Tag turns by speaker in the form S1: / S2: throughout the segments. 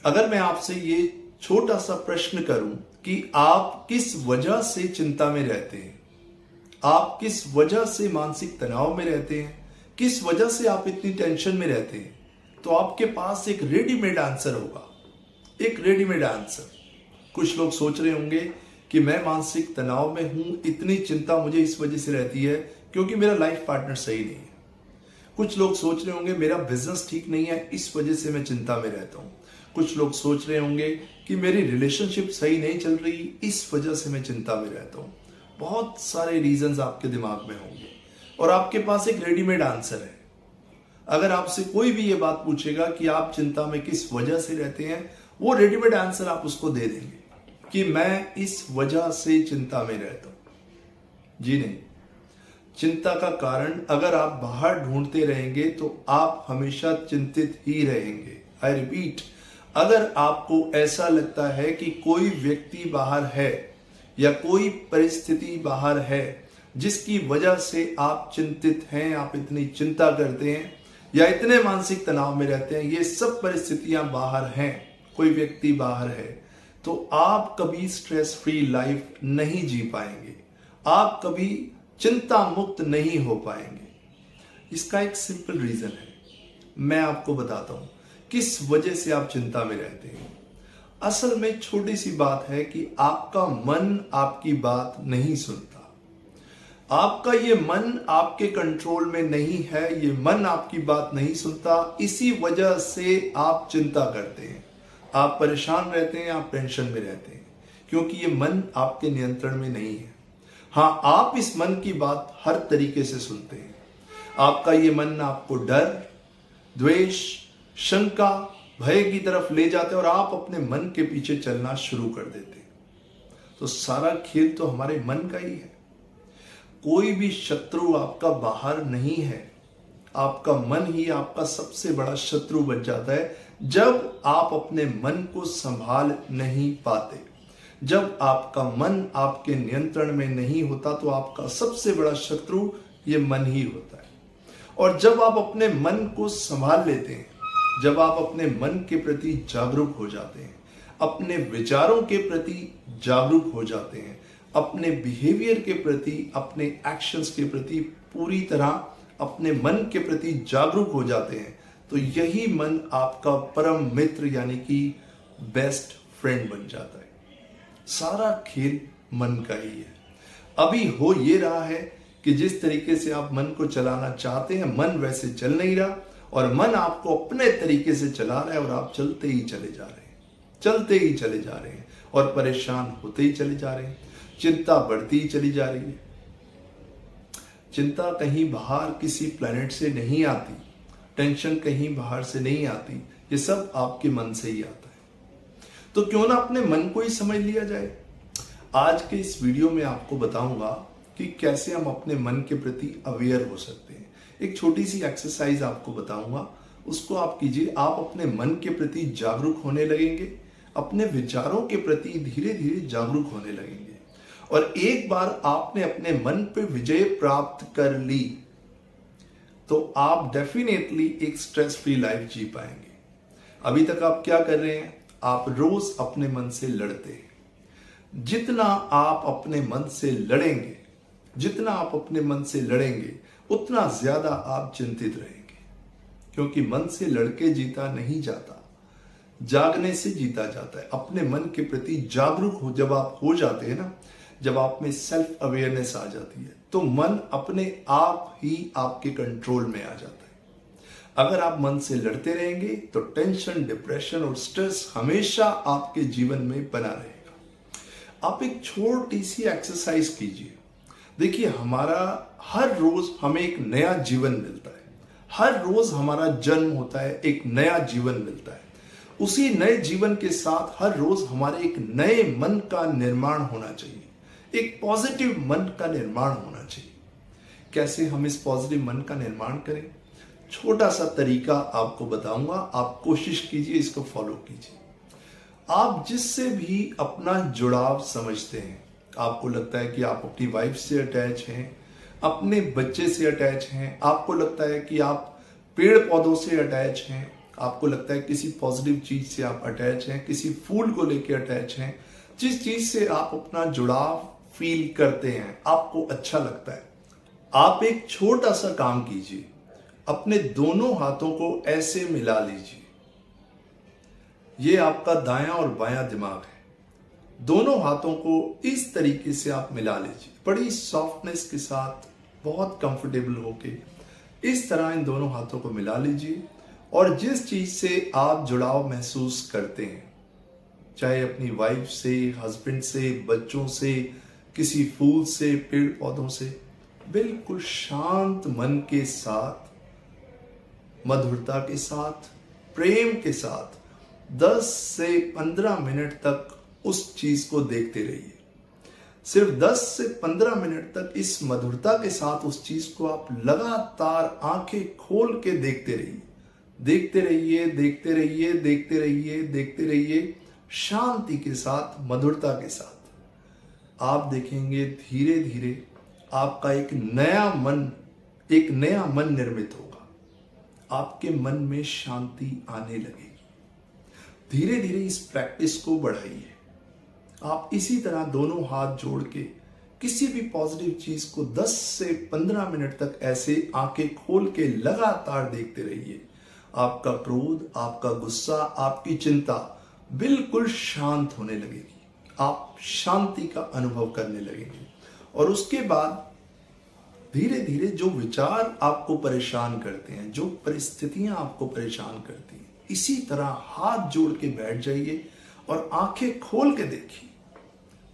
S1: अगर मैं आपसे ये छोटा सा प्रश्न करूं कि आप किस वजह से चिंता में रहते हैं, आप किस वजह से मानसिक तनाव में रहते हैं, किस वजह से आप इतनी टेंशन में रहते हैं, तो आपके पास एक रेडीमेड आंसर होगा, एक रेडीमेड आंसर। कुछ लोग सोच रहे होंगे कि मैं मानसिक तनाव में हूं, इतनी चिंता मुझे इस वजह से रहती है क्योंकि मेरा लाइफ पार्टनर सही नहीं है। कुछ लोग सोच रहे होंगे मेरा बिजनेस ठीक नहीं है, इस वजह से मैं चिंता में रहता हूं। कुछ लोग सोच रहे होंगे कि मेरी रिलेशनशिप सही नहीं चल रही, इस वजह से मैं चिंता में रहता हूं। बहुत सारे रीजंस आपके दिमाग में होंगे और आपके पास एक रेडीमेड आंसर है। अगर आपसे कोई भी ये बात पूछेगा कि आप चिंता में किस वजह से रहते हैं, वो रेडीमेड आंसर आप उसको दे देंगे कि मैं इस वजह से चिंता में रहता हूं। जी नहीं, चिंता का कारण अगर आप बाहर ढूंढते रहेंगे तो आप हमेशा चिंतित ही रहेंगे। आई रिपीट, अगर आपको ऐसा लगता है कि कोई व्यक्ति बाहर है या कोई परिस्थिति बाहर है जिसकी वजह से आप चिंतित हैं, आप इतनी चिंता करते हैं या इतने मानसिक तनाव में रहते हैं, ये सब परिस्थितियां बाहर हैं, कोई व्यक्ति बाहर है, तो आप कभी स्ट्रेस फ्री लाइफ नहीं जी पाएंगे, आप कभी चिंता मुक्त नहीं हो पाएंगे। इसका एक सिंपल रीजन है, मैं आपको बताता हूं किस वजह से आप चिंता में रहते हैं। असल में छोटी सी बात है कि आपका मन आपकी बात नहीं सुनता। आपका ये मन आपके कंट्रोल में नहीं है, ये मन आपकी बात नहीं सुनता, इसी वजह से आप चिंता करते हैं, आप परेशान रहते हैं, आप टेंशन में रहते हैं, क्योंकि ये मन आपके नियंत्रण में नहीं है। हाँ, आप इस मन की बात हर तरीके से सुनते हैं। आपका ये मन आपको डर, द्वेष, शंका, भय की तरफ ले जाते हैं और आप अपने मन के पीछे चलना शुरू कर देते हैं। तो सारा खेल तो हमारे मन का ही है। कोई भी शत्रु आपका बाहर नहीं है, आपका मन ही आपका सबसे बड़ा शत्रु बन जाता है जब आप अपने मन को संभाल नहीं पाते। जब आपका मन आपके नियंत्रण में नहीं होता तो आपका सबसे बड़ा शत्रु ये मन ही होता है। और जब आप अपने मन को संभाल लेते हैं, जब आप अपने मन के प्रति जागरूक हो जाते हैं, अपने विचारों के प्रति जागरूक हो जाते हैं, अपने बिहेवियर के प्रति, अपने एक्शंस के प्रति पूरी तरह अपने मन के प्रति जागरूक हो जाते हैं, तो यही मन आपका परम मित्र यानी कि बेस्ट फ्रेंड बन जाता है। सारा खेल मन का ही है। अभी हो ये रहा है कि जिस तरीके से आप मन को चलाना चाहते हैं, मन वैसे चल नहीं रहा और मन आपको अपने तरीके से चला रहा है और आप चलते ही चले जा रहे हैं, चलते ही चले जा रहे हैं और परेशान होते ही चले जा रहे हैं। चिंता बढ़ती ही चली जा रही है। चिंता कहीं बाहर किसी प्लेनेट से नहीं आती, टेंशन कहीं बाहर से नहीं आती, ये सब आपके मन से ही आता है। तो क्यों ना अपने मन को ही समझ लिया जाए। आज के इस वीडियो में आपको बताऊंगा कि कैसे हम अपने मन के प्रति अवेयर हो सकते हैं। एक छोटी सी एक्सरसाइज आपको बताऊंगा, उसको आप कीजिए। आप अपने मन के प्रति जागरूक होने लगेंगे, अपने विचारों के प्रति धीरे धीरे जागरूक होने लगेंगे और एक बार आपने अपने मन पर विजय प्राप्त कर ली तो आप डेफिनेटली एक स्ट्रेस फ्री लाइफ जी पाएंगे। अभी तक आप क्या कर रहे हैं? आप रोज अपने मन से लड़ते हैं। जितना आप अपने मन से लड़ेंगे, जितना आप अपने मन से लड़ेंगे, उतना ज्यादा आप चिंतित रहेंगे, क्योंकि मन से लड़के जीता नहीं जाता, जागने से जीता जाता है। अपने मन के प्रति जागरूक हो जब आप हो जाते हैं ना, जब आप में सेल्फ अवेयरनेस आ जाती है, तो मन अपने आप ही आपके कंट्रोल में आ जाता है। अगर आप मन से लड़ते रहेंगे तो टेंशन, डिप्रेशन और स्ट्रेस हमेशा आपके जीवन में बना रहेगा। आप एक छोटी सी एक्सरसाइज कीजिए। देखिए, हमारा हर रोज हमें एक नया जीवन मिलता है, हर रोज हमारा जन्म होता है, एक नया जीवन मिलता है। उसी नए जीवन के साथ हर रोज हमारे एक नए मन का निर्माण होना चाहिए, एक पॉजिटिव मन का निर्माण होना चाहिए। कैसे हम इस पॉजिटिव मन का निर्माण करें? छोटा सा तरीका आपको बताऊंगा, आप कोशिश कीजिए, इसको फॉलो कीजिए। आप जिससे भी अपना जुड़ाव समझते हैं, आपको लगता है कि आप अपनी वाइफ से अटैच हैं, अपने बच्चे से अटैच हैं, आपको लगता है कि आप पेड़ पौधों से अटैच हैं, आपको लगता है किसी पॉजिटिव चीज से आप अटैच हैं, किसी फूल को लेके अटैच हैं, जिस चीज से आप अपना जुड़ाव फील करते हैं, आपको अच्छा लगता है, आप एक छोटा सा काम कीजिए, अपने दोनों हाथों को ऐसे मिला लीजिए। ये आपका दायां और बायां दिमाग है। दोनों हाथों को इस तरीके से आप मिला लीजिए, बड़ी सॉफ्टनेस के साथ, बहुत कंफर्टेबल होके इस तरह इन दोनों हाथों को मिला लीजिए। और जिस चीज से आप जुड़ाव महसूस करते हैं, चाहे अपनी वाइफ से, हस्बैंड से, बच्चों से, किसी फूल से, पेड़ पौधों से, बिल्कुल शांत मन के साथ, मधुरता के साथ, प्रेम के साथ 10 से 15 मिनट तक उस चीज को देखते रहिए। सिर्फ 10 से 15 मिनट तक इस मधुरता के साथ उस चीज को आप लगातार आंखें खोल के देखते रहिए, देखते रहिए, देखते रहिए, देखते रहिए, देखते रहिए, शांति के साथ, मधुरता के साथ। आप देखेंगे धीरे धीरे आपका एक नया मन निर्मित होगा। आपके मन में शांति आने लगेगी। धीरे धीरे इस प्रैक्टिस को बढ़ाइए। आप इसी तरह दोनों हाथ जोड़ के किसी भी पॉजिटिव चीज को 10 से 15 मिनट तक ऐसे आंखें खोल के लगातार देखते रहिए। आपका क्रोध, आपका गुस्सा, आपकी चिंता बिल्कुल शांत होने लगेगी। आप शांति का अनुभव करने लगेंगे। और उसके बाद धीरे धीरे जो विचार आपको परेशान करते हैं, जो परिस्थितियां आपको परेशान करती हैं, इसी तरह हाथ जोड़ के बैठ जाइए और आंखें खोल के देखिए।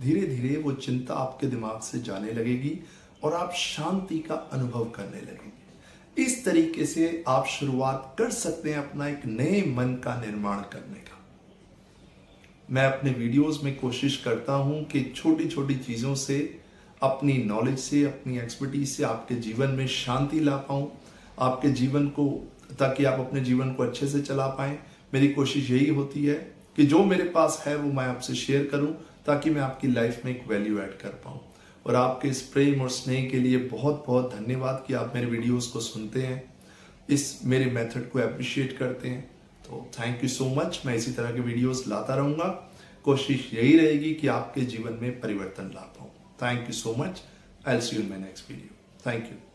S1: धीरे धीरे वो चिंता आपके दिमाग से जाने लगेगी और आप शांति का अनुभव करने लगेंगे। इस तरीके से आप शुरुआत कर सकते हैं अपना एक नए मन का निर्माण करने का। मैं अपने वीडियोस में कोशिश करता हूं कि छोटी छोटी चीजों से, अपनी नॉलेज से, अपनी एक्सपर्टीज से आपके जीवन में शांति ला पाऊं, आपके जीवन को, ताकि आप अपने जीवन को अच्छे से चला पाएं। मेरी कोशिश यही होती है कि जो मेरे पास है वो मैं आपसे शेयर करूं, ताकि मैं आपकी लाइफ में एक वैल्यू ऐड कर पाऊं। और आपके इस प्रेम और स्नेह के लिए बहुत बहुत धन्यवाद कि आप मेरे वीडियोस को सुनते हैं, इस मेरे मेथड को अप्रिशिएट करते हैं। तो थैंक यू सो मच। मैं इसी तरह के वीडियोस लाता रहूंगा। कोशिश यही रहेगी कि आपके जीवन में परिवर्तन ला पाऊं। Thank you so much. I will see you in my next video. Thank you.